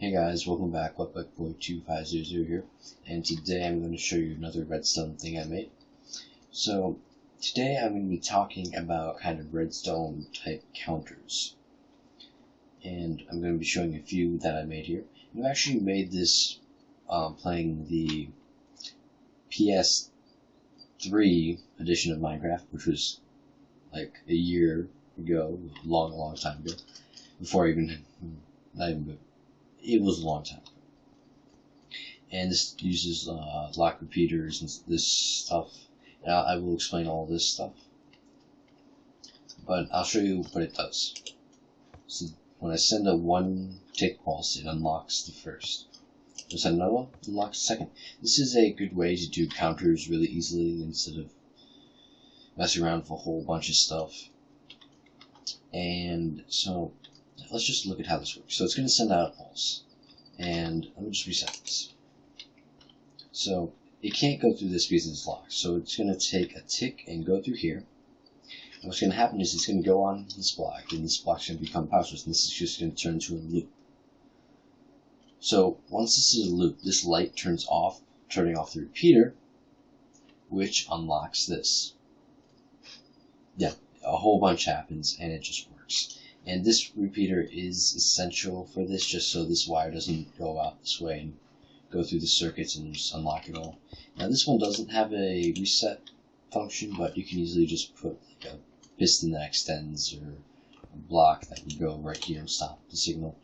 Hey guys, welcome back. Wetbackboy2500 here, and today I'm going to show you another redstone thing I made. So today I'm going to be talking about kind of redstone type counters, and I'm going to be showing a few that I made here. And I've actually made this playing the PS3 edition of Minecraft, which was like a year ago, a long time ago, before I even, not even good. It was a long time ago. And this uses lock repeaters and this stuff. And I will explain all this stuff. But I'll show you what it does. So when I send a 1 tick pulse, it unlocks the first. When I send another one, it unlocks the second. This is a good way to do counters really easily instead of messing around with a whole bunch of stuff. And so let's just look at how this works. So it's going to send out a pulse, and let me just reset this. So it can't go through this because it's locked. So it's going to take a tick and go through here. And what's going to happen is it's going to go on this block, and this block's going to become power source, and this is just going to turn into a loop. So once this is a loop, this light turns off, turning off the repeater, which unlocks this. Yeah, a whole bunch happens, and it just works. And this repeater is essential for this, just so this wire doesn't go out this way and go through the circuits and just unlock it all. Now this one doesn't have a reset function, but you can easily just put like a piston that extends or a block that would go right here and stop the signal.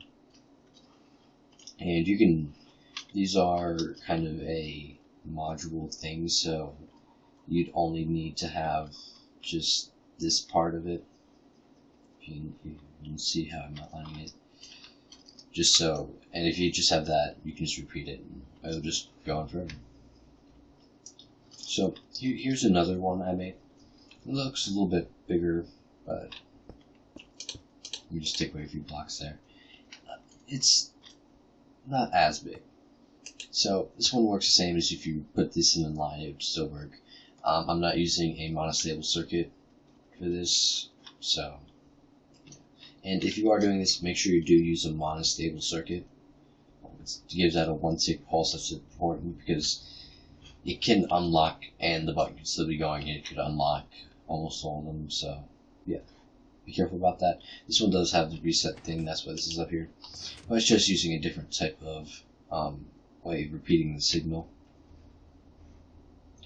And you can, these are kind of a module thing, so you'd only need to have just this part of it. You can see how I'm outlining it. Just so, and if you just have that, you can just repeat it, and it'll just go on forever. So here's another one I made. It looks a little bit bigger, but let me just take away a few blocks there. It's not as big. So this one works the same as if you put this in a line, it would still work. I'm not using a monostable circuit for this, so. And if you are doing this, make sure you do use a monostable circuit. To give that a 1 tick pulse, that's important because it can unlock and the button can still be going and it could unlock almost all of them, so yeah, be careful about that. This one does have the reset thing, that's why this is up here. But it's just using a different type of way of repeating the signal.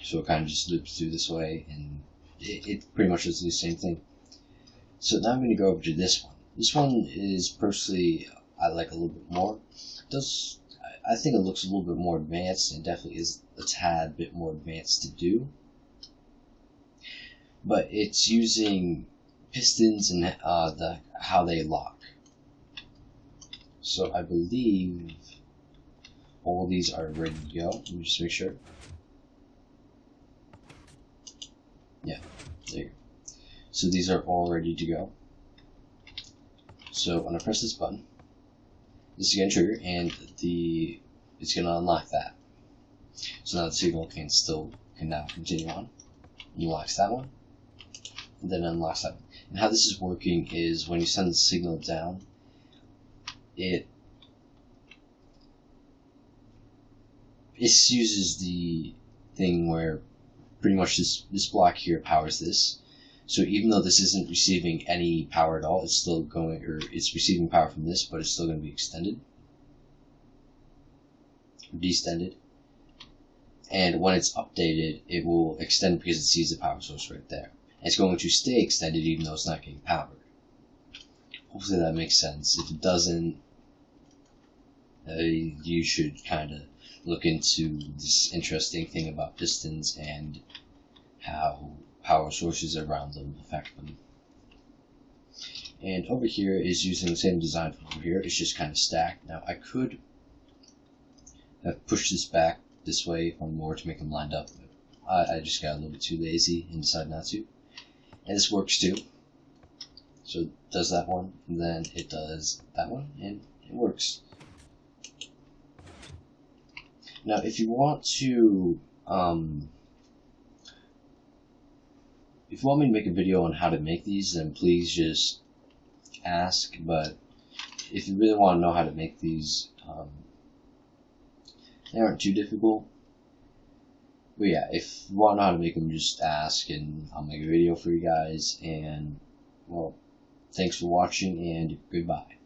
So it kind of just loops through this way, and it pretty much does the same thing. So now I'm going to go over to this one. This one is personally, I like a little bit more. I think it looks a little bit more advanced, and definitely is a tad bit more advanced to do. But it's using pistons and how they lock. So I believe all of these are ready to go. Let me just make sure. Yeah, there you go. So these are all ready to go. So when I press this button, this is going to trigger, and it's going to unlock that. So now the signal can now continue on. Unlocks that one, and then unlocks that one. And how this is working is when you send the signal down, it uses the thing where pretty much this block here powers this. So even though this isn't receiving any power at all, it's still going, or it's receiving power from this, but it's still going to be extended, or destended. And when it's updated, it will extend because it sees the power source right there. And it's going to stay extended even though it's not getting powered. Hopefully that makes sense. If it doesn't, you should kind of look into this interesting thing about pistons and how power sources around them affect them. And over here is using the same design from over here. It's just kind of stacked. Now I could have pushed this back this way one more to make them lined up, but I just got a little bit too lazy and decided not to. And this works too. So it does that one, and then it does that one, and it works. Now if you want to if you want me to make a video on how to make these, then please just ask, but if you really want to know how to make these, They aren't too difficult. But yeah, if you want to know how to make them, just ask and I'll make a video for you guys. And, well, thanks for watching and goodbye.